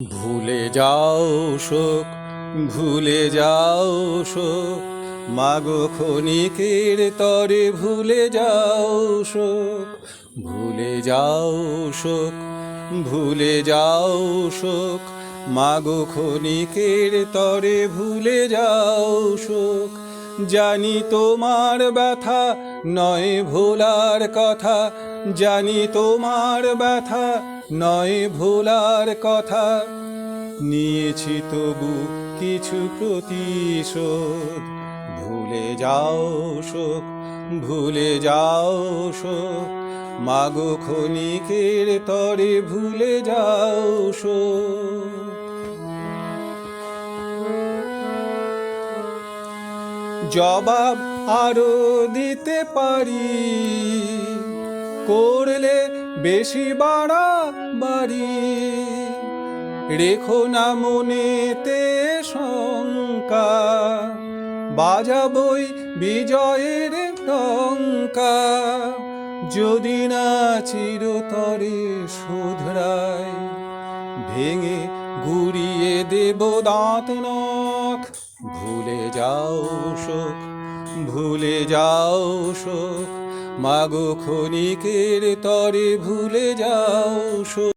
ভুলে যাও শোক, ভুলে যাও শোক, মাগো ক্ষণিকের তরে ভুলে যাও শোক। ভুলে যাও শোক, ভুলে যাও শোক, মাগো ক্ষণিকের তরে ভুলে যাও শোক। জানি তোমার ব্যথা নয় ভোলার কথা, জানি তোমার ব্যথা নয় ভোলার কথা। নিয়েছি তবু কিছু প্রতিশোধ। ভুলে যাও শোক, ভুলে যাও শোক, মাগো ক্ষণিকের তরে ভুলে যাও শোক। জবাব আরো দিতে পারি, করলে বেশি বাড়াবাড়ি। রেখো না মনেতে শঙ্কা, বাজাবই বিজয়ের টঙ্কা। যদি না চিরতরে শুধরাই, ভেঙে গুড়িয়ে দেব দাঁত নখ। ভুলে যাও শোক, ভুলে যাও শোক, মাগো ক্ষণিকের তরে ভুলে যাও শোক।